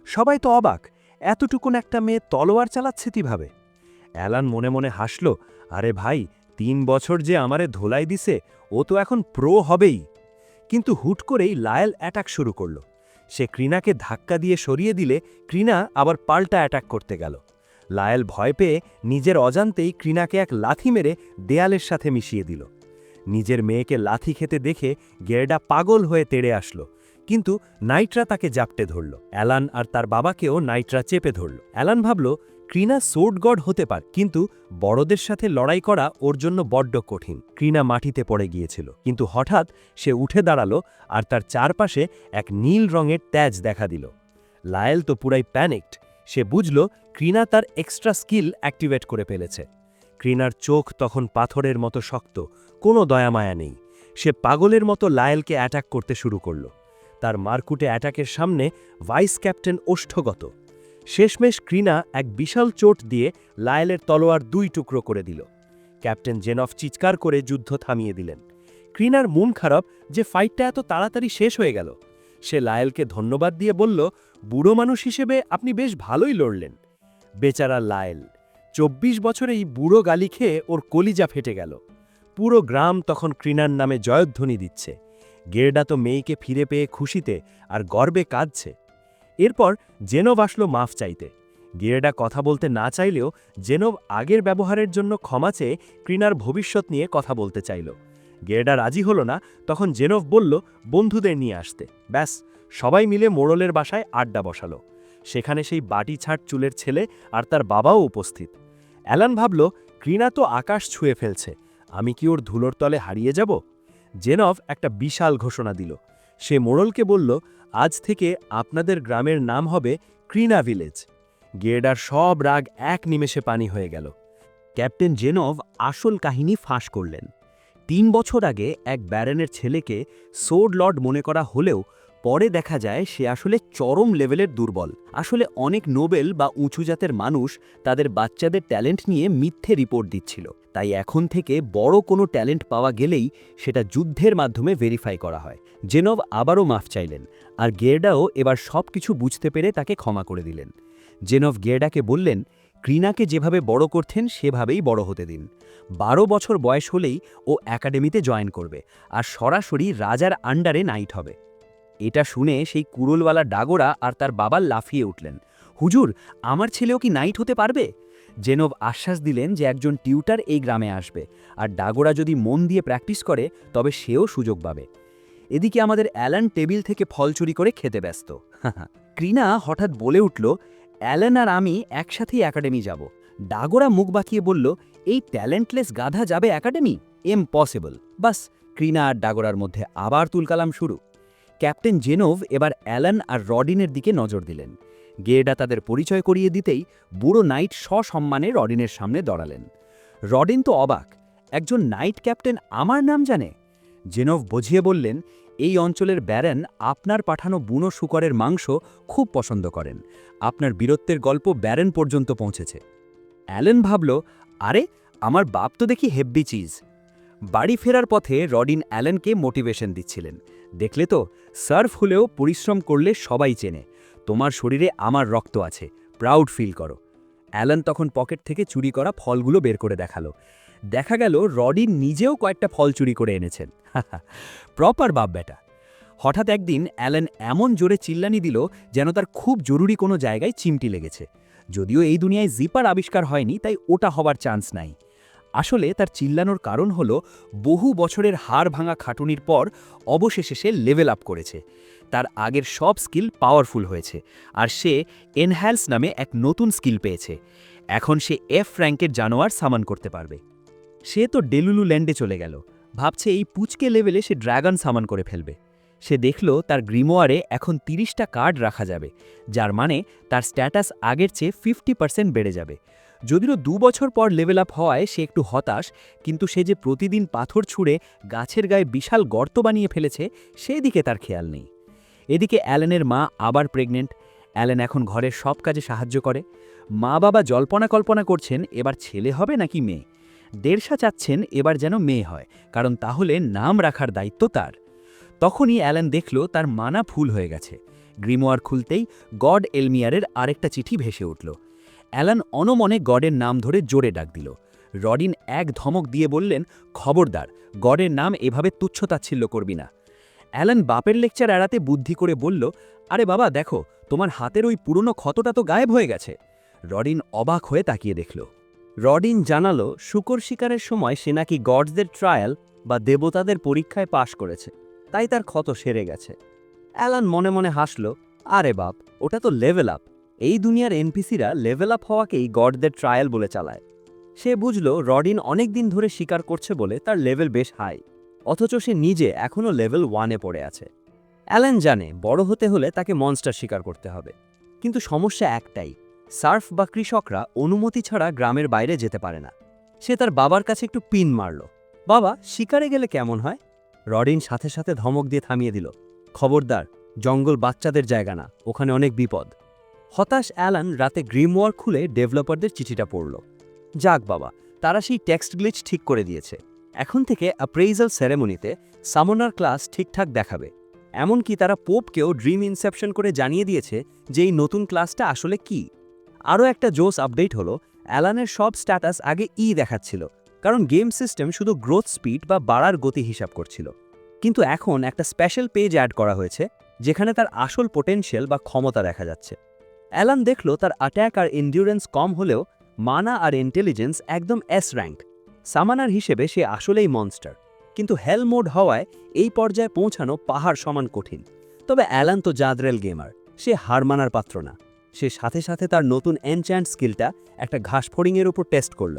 সবাই তো অবাক, এতটুকুন একটা মেয়ে তলোয়ার চালাচ্ছে কিভাবে? অ্যালান মনে মনে হাসল, আরে ভাই, 3 বছর যে আমারে ধোলাই দিছে, ও তো এখন প্রো হবেই। কিন্তু হুট করেই লায়েল অ্যাটাক শুরু করল। সে ক্রিনাকে ধাক্কা দিয়ে সরিয়ে দিলে ক্রিনা আবার পাল্টা অ্যাটাক করতে গেল। লায়েল ভয় পেয়ে নিজের অজান্তেই ক্রিনাকে এক লাথি মেরে দেয়ালের সাথে মিশিয়ে দিল। নিজের মেয়েকে লাথি খেতে দেখে গেরডা পাগল হয়ে তেড়ে আসলো, কিন্তু নাইটরা তাকে জাপটে ধরল। অ্যালান আর তার বাবাকেও নাইটরা চেপে ধরল। অ্যালান ভাবল, ক্রিনা সোর্ড গড হতে পারে, কিন্তু বড়দের সাথে লড়াই করা ওর জন্য বড্ড কঠিন। ক্রিনা মাটিতে পড়ে গিয়েছিল, কিন্তু হঠাৎ সে উঠে দাঁড়ালো আর তার চারপাশে এক নীল রঙের ট্যাজ দেখা দিল। লায়েল তো পুরাই প্যানিকড। সে বুঝল ক্রিনা তার এক্সট্রা স্কিল অ্যাক্টিভেট করে ফেলেছে। ক্রিনার চোখ তখন পাথরের মতো শক্ত, কোনো দয়ামায়া নেই। সে পাগলের মতো লায়েলকে অ্যাটাক করতে শুরু করল। তার মারকুটে অ্যাটাকের সামনে ভাইস ক্যাপ্টেন ওষ্ঠগত। শেষমেশ ক্রিনা এক বিশাল চোট দিয়ে লায়েলের তলোয়ার 2 টুকরো করে দিল। ক্যাপ্টেন জেনফ চিৎকার করে যুদ্ধ থামিয়ে দিলেন। ক্রিনার মন খারাপ যে ফাইটটা এত তাড়াতাড়ি শেষ হয়ে গেল। সে লায়েলকে ধন্যবাদ দিয়ে বলল, বুড়ো মানুষ হিসেবে আপনি বেশ ভালোই লড়লেন। বেচারা লায়েল 24 বছরেই বুড়ো গালি খেয়ে ওর কলিজা ফেটে গেল। পুরো গ্রাম তখন ক্রিনার নামে জয়ধ্বনি দিচ্ছে। গেরডা তো মেয়েকে ফিরে পেয়ে খুশিতে আর গর্বে কাঁদছে। এরপর জেনভ আসলো মাফ চাইতে। গেরডা কথা বলতে না চাইলেও জেনভ আগের ব্যবহারের জন্য ক্ষমা চেয়ে ক্রিনার ভবিষ্যৎ নিয়ে কথা বলতে চাইল। গেরডা রাজি হলো না, তখন জেনভ বলল বন্ধুদের নিয়ে আসতে। ব্যাস, সবাই মিলে মোড়লের বাসায় আড্ডা বসালো। সেখানে সেই বাটি ছাট চুলের ছেলে আর তার বাবাও উপস্থিত। অ্যালান ভাবল, ক্রিনা তো আকাশ ছুঁয়ে ফেলছে, আমি কি ওর ধুলোর তলে হারিয়ে যাব? জেনভ একটা বিশাল ঘোষণা দিল। সে মোড়লকে বলল, আজ থেকে আপনাদের গ্রামের নাম হবে ক্রিনা ভিলেজ। গেরডার সব রাগ এক নিমেষে পানি হয়ে গেল। ক্যাপ্টেন জেনভ আসল কাহিনী ফাঁস করলেন। 3 বছর আগে এক ব্যারনের ছেলেকে সোর্ড লর্ড মনে করা হলেও পরে দেখা যায় সে আসলে চরম লেভেলের দুর্বল। আসলে অনেক নোবেল বা উঁচু জাতের মানুষ তাদের বাচ্চাদের ট্যালেন্ট নিয়ে মিথ্যে রিপোর্ট দিচ্ছিল। তাই এখন থেকে বড় কোনো ট্যালেন্ট পাওয়া গেলেই সেটা যুদ্ধের মাধ্যমে ভেরিফাই করা হয়। জেনভ আবারও মাফ চাইলেন, আর গেরডাও এবার সব কিছু বুঝতে পেরে তাকে ক্ষমা করে দিলেন। জেনভ গেরডাকে বললেন, ক্রিনাকে যেভাবে বড় করতেন সেভাবেই বড় হতে দিন। 12 বছর বয়স হলেই ও একাডেমিতে জয়েন করবে আর সরাসরি রাজার আন্ডারে নাইট হবে। এটা শুনে সেই কুড়োলওয়ালা ডাগোরা আর তার বাবা লাফিয়ে উঠলেন, হুজুর, আমার ছেলেও কি নাইট হতে পারবে? জেনভ আশ্বাস দিলেন যে একজন টিউটার এই গ্রামে আসবে, আর ডাগোরা যদি মন দিয়ে প্র্যাকটিস করে তবে সেও সুযোগ পাবে। এদিকে আমাদের অ্যালান টেবিল থেকে ফল চুরি করে খেতে ব্যস্ত। ক্রিনা হঠাৎ বলে উঠল, অ্যালান আর আমি একসাথেই একাডেমি যাব। ডাগোরা মুখ বাঁকিয়ে বলল, এই ট্যালেন্টলেস গাধা যাবে একাডেমি? ইম্পসিবল। বাস, ক্রিনা আর ডাগোরার মধ্যে আবার তুলকালাম শুরু। ক্যাপ্টেন জেনভ এবার অ্যালান আর রডিনের দিকে নজর দিলেন। গেরডা তাদের পরিচয় করিয়ে দিতেই বুড়ো নাইট সসম্মানে রডিনের সামনে দাঁড়ালেন। রডিন তো অবাক, একজন নাইট ক্যাপ্টেন আমার নাম জানে? জেনভ বুঝিয়ে বললেন, এই অঞ্চলের ব্যারন আপনার পাঠানো বুনো শূকরের মাংস খুব পছন্দ করেন। আপনার বীরত্বের গল্প ব্যারন পর্যন্ত পৌঁছেছে। অ্যালেন ভাবল, আরে, আমার বাপ তো দেখি হেব্বি চিজ। বাড়ি ফেরার পথে রডিন অ্যালেনকে মোটিভেশন দিচ্ছিলেন। দেখলে তো, সার্ফ হলেও পরিশ্রম করলে সবাই চেনে। তোমার শরীরে আমার রক্ত আছে, প্রাউড ফিল করো। অ্যালেন তখন পকেট থেকে চুরি করা ফলগুলো বের করে দেখালো। দেখা গেল রডিন নিজেও কয়েকটা ফল চুরি করে এনেছেন। প্রপার বাপ বেটা। হঠাৎ একদিন অ্যালেন এমন জোরে চিল্লানি দিল যেন তার খুব জরুরি কোনো জায়গায় চিমটি লেগেছে। যদিও এই দুনিয়ায় জিপার আবিষ্কার হয়নি, তাই ওটা হবার চান্স নাই। আসলে তার চিল্লানোর কারণ হল বহু বছরের হাড় ভাঙা খাটুনির পর অবশেষে সে লেভেল আপ করেছে। তার আগের সব স্কিল পাওয়ারফুল হয়েছে, আর সে এনহ্যান্স নামে এক নতুন স্কিল পেয়েছে। এখন সে এফ র্যাঙ্কের জানোয়ার সামান করতে পারবে। সে তো ডেলুলু ল্যান্ডে চলে গেল, ভাবছে এই পুচকে লেভেলে সে ড্রাগন সামান করে ফেলবে। সে দেখল তার গ্রিমোয়ারে এখন 30টা কার্ড রাখা যাবে, যার মানে তার স্ট্যাটাস আগের চেয়ে 50% বেড়ে যাবে। যদিও 2 বছর পর লেভেল আপ হওয়ায় সে একটু হতাশ, কিন্তু সে যে প্রতিদিন পাথর ছুঁড়ে গাছের গায়ে বিশাল গর্ত বানিয়ে ফেলেছে সেদিকে তার খেয়াল নেই। এদিকে অ্যালেনের মা আবার প্রেগনেন্ট। অ্যালেন এখন ঘরের সব কাজে সাহায্য করে। মা বাবা জল্পনা কল্পনা করছেন এবার ছেলে হবে নাকি মেয়ে। দেড়শা চাচ্ছেন এবার যেন মেয়ে হয়, কারণ তাহলে নাম রাখার দায়িত্ব তার। তখনই অ্যালেন দেখল তার মানা ফুল হয়ে গেছে। গ্রিমোয়ার খুলতেই গড এলমিয়ারের আরেকটা চিঠি ভেসে উঠল। অ্যালান অনমনে গডের নাম ধরে জোরে ডাক দিল। রডিন এক ধমক দিয়ে বললেন, খবরদার, গডের নাম এভাবে তুচ্ছতাচ্ছিল্য করবি না। অ্যালান বাপের লেকচার এড়াতে বুদ্ধি করে বলল, আরে বাবা দেখো, তোমার হাতের ওই পুরনো ক্ষতটা তো গায়েব হয়ে গেছে। রডিন অবাক হয়ে তাকিয়ে দেখল। রডিন জানালো শূকর শিকারের সময় সে নাকি গডসদের ট্রায়াল বা দেবতাদের পরীক্ষায় পাশ করেছে, তাই তার ক্ষত সেরে গেছে। অ্যালান মনে মনে হাসল, আরে বাপ, ওটা তো লেভেল আপ। এই দুনিয়ার এনপিসিরা লেভেল আপ হওয়াকেই গডদের ট্রায়াল বলে চালায়। সে বুঝল রডিন অনেক দিন ধরে শিকার করছে বলে তার লেভেল বেশ হাই, অথচ সে নিজে এখনও লেভেল 1-এ পড়ে আছে। অ্যালেন জানে বড় হতে হলে তাকে মনস্টার শিকার করতে হবে, কিন্তু সমস্যা একটাই, সার্ফ বা কৃষকরা অনুমতি ছাড়া গ্রামের বাইরে যেতে পারে না। সে তার বাবার কাছে একটু পিন মারল, বাবা, শিকারে গেলে কেমন হয়? রডিন সাথে সাথে ধমক দিয়ে থামিয়ে দিল, খবরদার, জঙ্গল বাচ্চাদের জায়গা না, ওখানে অনেক বিপদ। হতাশ অ্যালান রাতে গ্রিমওয়ার খুলে ডেভেলপারদের চিঠিটা পড়ল। যাক বাবা, তারা সেই টেক্সট গ্লিচ ঠিক করে দিয়েছে। এখন থেকে অ্যাপ্রেইজাল সেরেমনিতে সামনার ক্লাস ঠিকঠাক দেখাবে। এমনকি তারা পোপকেও ড্রিম ইনসেপশন করে জানিয়ে দিয়েছে যে এই নতুন ক্লাসটা আসলে কি। আরও একটা জোস আপডেট হলো, অ্যালানের সব স্ট্যাটাস আগে দেখাচ্ছিল, কারণ গেম সিস্টেম শুধু গ্রোথ স্পিড বা বাড়ার গতি হিসাব করছিল। কিন্তু এখন একটা স্পেশাল পেজ অ্যাড করা হয়েছে, যেখানে তার আসল পোটেনশিয়াল বা ক্ষমতা দেখা যাচ্ছে। অ্যালান দেখল তার অ্যাট্যাক আর এন্ডিউরেন্স কম হলেও মানা আর ইন্টেলিজেন্স একদম এস র্যাঙ্ক। সামানার হিসেবে সে আসলেই মনস্টার, কিন্তু হেল মোড হওয়ায় এই পর্যায়ে পৌঁছানো পাহাড় সমান কঠিন। তবে অ্যালান তো জাদরেল গেমার, সে হার মানার পাত্র না। সে সাথে সাথে তার নতুন এনচ্যান্ট স্কিলটা একটা ঘাস ফড়িংয়ের উপর টেস্ট করল।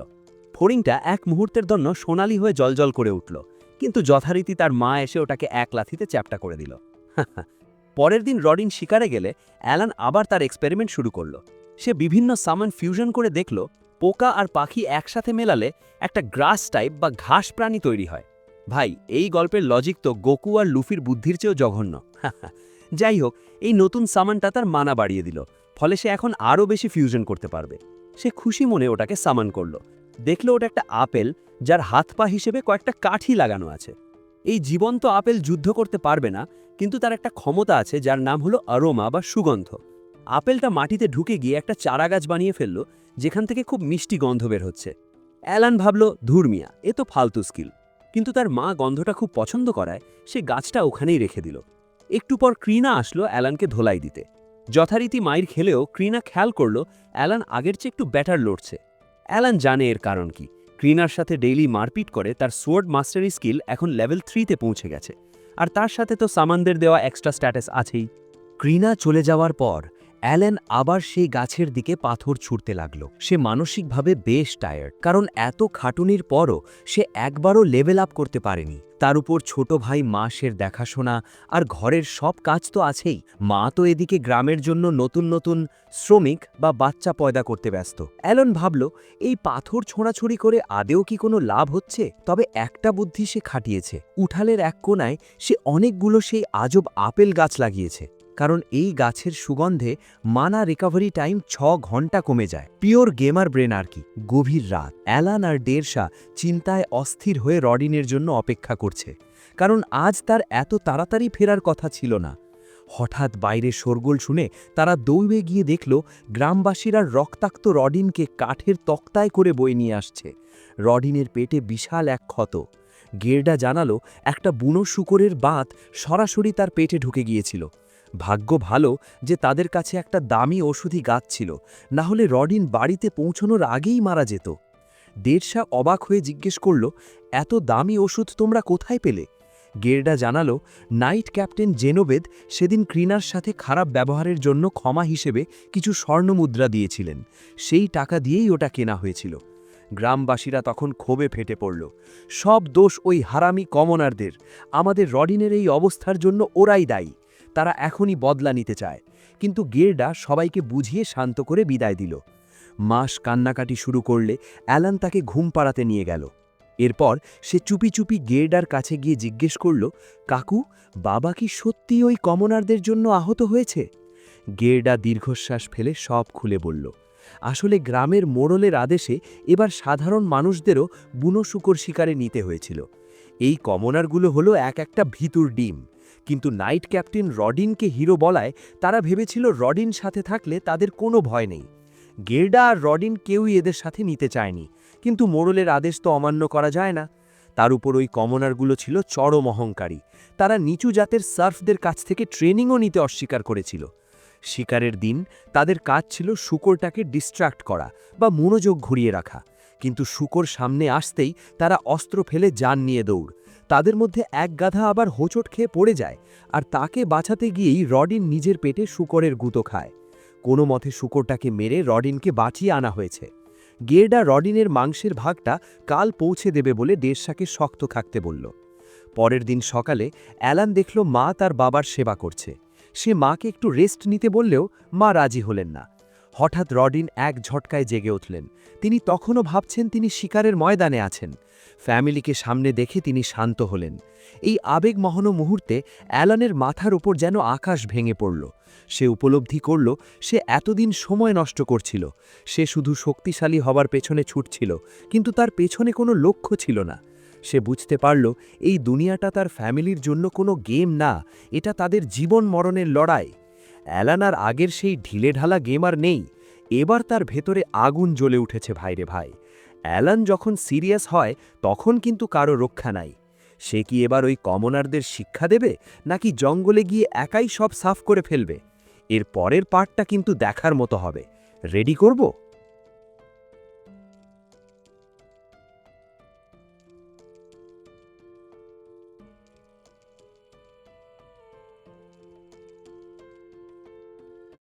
ফড়িংটা এক মুহূর্তের জন্য সোনালি হয়ে জলজল করে উঠল, কিন্তু যথারীতি তার মা এসে ওটাকে এক লাথিতে চ্যাপ্টা করে দিল। পরের দিন রডিন শিকারে গেলে অ্যালান আবার তার এক্সপেরিমেন্ট শুরু করল। সে বিভিন্ন সামান ফিউশন করে দেখল পোকা আর পাখি একসাথে মেলালে একটা গ্রাস টাইপ বা ঘাস প্রাণী তৈরি হয়। ভাই, এই গল্পের লজিক তো গোকু আর লুফির বুদ্ধির চেয়েও জঘন্য। যাই হোক, এই নতুন সামানটা তার মানা বাড়িয়ে দিল, ফলে সে এখন আরও বেশি ফিউশন করতে পারবে। সে খুশি মনে ওটাকে সামান করল। দেখল ওটা একটা আপেল, যার হাত পা হিসেবে কয়েকটা কাঠি লাগানো আছে। এই জীবন্ত আপেল যুদ্ধ করতে পারবে না, কিন্তু তার একটা ক্ষমতা আছে যার নাম হলো অ্যারোমা বা সুগন্ধ। আপেলটা মাটিতে ঢুকে গিয়ে একটা চারাগাছ বানিয়ে ফেলল, যেখান থেকে খুব মিষ্টি গন্ধ বের হচ্ছে। অ্যালান ভাবল, ধুরমিয়া, এ তো ফালতু স্কিল। কিন্তু তার মা গন্ধটা খুব পছন্দ করায় সে গাছটা ওখানেই রেখে দিল। একটু পর ক্রিনা আসলো অ্যালানকে ধোলাই দিতে। যথারীতি মাইর খেলেও ক্রিনা খেয়াল করল অ্যালান আগের চেয়ে একটু ব্যাটার লড়ছে। অ্যালান জানে এর কারণ কি। ক্রিনার সাথে ডেইলি মারপিট করে তার সোয়ার্ড মাস্টারি স্কিল এখন লেভেল 3-তে পৌঁছে গেছে, আর তার সাথে তো সামানদের দেওয়া এক্সট্রা স্ট্যাটাস আছেই। ক্রিনা চলে যাওয়ার পর অ্যালেন আবার সেই গাছের দিকে পাথর ছুঁড়তে লাগল। সে মানসিকভাবে বেশ টায়ার্ড, কারণ এত খাটুনির পরও সে একবারও লেভেল আপ করতে পারেনি। তার উপর ছোট ভাই মাসের দেখাশোনা আর ঘরের সব কাজ তো আছেই। মা তো এদিকে গ্রামের জন্য নতুন নতুন শ্রমিক বা বাচ্চা পয়দা করতে ব্যস্ত। অ্যালন ভাবল, এই পাথর ছোঁড়াছুড়ি করে আদেও কি কোনো লাভ হচ্ছে? তবে একটা বুদ্ধি সে খাটিয়েছে। উঠালের এক কোণায় সে অনেকগুলো সেই আজব আপেল গাছ লাগিয়েছে, কারণ এই গাছের সুগন্ধে মানা রিকভারি টাইম 6 ঘন্টা কমে যায়। পিওর গেমার ব্রেন আর কি। গভীর রাত, অ্যালান আর ডেরশা চিন্তায় অস্থির হয়ে রডিনের জন্য অপেক্ষা করছে, কারণ আজ তার এত তাড়াতাড়ি ফেরার কথা ছিল না। হঠাৎ বাইরে শোরগোল শুনে তারা দৌড়ে গিয়ে দেখল গ্রামবাসীরা রক্তাক্ত রডিনকে কাঠের তক্তায় করে বয়ে নিয়ে আসছে। রডিনের পেটে বিশাল এক ক্ষত। গেরডা জানালো একটা বুনো শূকরের বাত সরাসরি তার পেটে ঢুকে গিয়েছিল। ভাগ্য ভালো যে তাদের কাছে একটা দামি ওষুধি গাছ ছিল, না হলে রডিন বাড়িতে পৌঁছানোর আগেই মারা যেত। দেড়শা অবাক হয়ে জিজ্ঞেস করল, এত দামি ওষুধ তোমরা কোথায় পেলে? গেরডা জানালো, নাইট ক্যাপ্টেন জেনোবেদ সেদিন ক্রিনার সাথে খারাপ ব্যবহারের জন্য ক্ষমা হিসেবে কিছু স্বর্ণমুদ্রা দিয়েছিলেন। সেই টাকা দিয়েই ওটা কেনা হয়েছিল। গ্রামবাসীরা তখন ক্ষোভে ফেটে পড়ল। সব দোষ ওই হারামি কমনারদের। আমাদের রডিনের এই অবস্থার জন্য ওরাই দায়ী। তারা এখনই বদলা নিতে চায়। কিন্তু গেরডা সবাইকে বুঝিয়ে শান্ত করে বিদায় দিল। মাস কান্নাকাটি শুরু করলে অ্যালান তাকে ঘুম পাড়াতে নিয়ে গেল। এরপর সে চুপি চুপি গেরডার কাছে গিয়ে জিজ্ঞেস করল, কাকু, বাবা কি সত্যি ওই কমনারদের জন্য আহত হয়েছে? গেরডা দীর্ঘশ্বাস ফেলে সব খুলে বলল, আসলে গ্রামের মোড়লের আদেশে এবার সাধারণ মানুষদেরও বুনো শূকর শিকারে নিতে হয়েছিল। এই কমনারগুলো হলো এক একটা ভিতুর ডিম। কিন্তু নাইট ক্যাপ্টেন রডিনকে হিরো বলায় তারা ভেবেছিল রডিন সাথে থাকলে তাদের কোনো ভয় নেই। গেরডা আর রডিন কেউই এদের সাথে নিতে চায়নি, কিন্তু মোড়লের আদেশ তো অমান্য করা যায় না। তার উপর ওই কমনারগুলো ছিল চরম অহংকারী। তারা নিচু জাতের সার্ফদের কাছ থেকে ট্রেনিংও নিতে অস্বীকার করেছিল। শিকারের দিন তাদের কাজ ছিল শূকরটাকে ডিস্ট্র্যাক্ট করা বা মনোযোগ ঘুরিয়ে রাখা, কিন্তু শূকর সামনে আসতেই তারা অস্ত্র ফেলে জান নিয়ে দৌড়। তাদের মধ্যে এক গাধা আবার হোঁচট খেয়ে পড়ে যায়, আর তাকে বাঁচাতে গিয়েই রডিন নিজের পেটে শূকরের গুঁতো খায়। কোনো মতে শূকরটাকে মেরে রডিনকে বাঁচিয়ে আনা হয়েছে। গেরডা রডিনের মাংসের ভাগটা কাল পৌঁছে দেবে বলে দেড়শাকে শক্ত থাকতে বলল। পরের দিন সকালে অ্যালান দেখল মা তার বাবার সেবা করছে। সে মাকে একটু রেস্ট নিতে বললেও মা রাজি হলেন না। হঠাৎ রডিন এক ঝটকায় জেগে উঠলেন। তিনি তখনও ভাবছেন তিনি শিকারের ময়দানে আছেন। ফ্যামিলিকে সামনে দেখে তিনি শান্ত হলেন। এই আবেগমহন মুহূর্তে অ্যালানের মাথার উপর যেন আকাশ ভেঙে পড়ল। সে উপলব্ধি করল সে এতদিন সময় নষ্ট করছিল। সে শুধু শক্তিশালী হবার পেছনে ছুটছিল, কিন্তু তার পেছনে কোনো লক্ষ্য ছিল না। সে বুঝতে পারল এই দুনিয়াটা তার ফ্যামিলির জন্য কোনো গেম না, এটা তাদের জীবন মরণের লড়াই। অ্যালান আর আগের সেই ঢিলেঢালা গেম আর নেই। এবার তার ভেতরে আগুন জ্বলে উঠেছে ভাইরে ভাই। অ্যালান যখন সিরিয়াস হয় তখন কিন্তু কারো রক্ষা নাই। সে কি এবার ওই কমনারদের শিক্ষা দেবে, নাকি জঙ্গলে গিয়ে একাই সব সাফ করে ফেলবে? এর পরের পার্টটা কিন্তু দেখার মতো হবে। রেডি করব?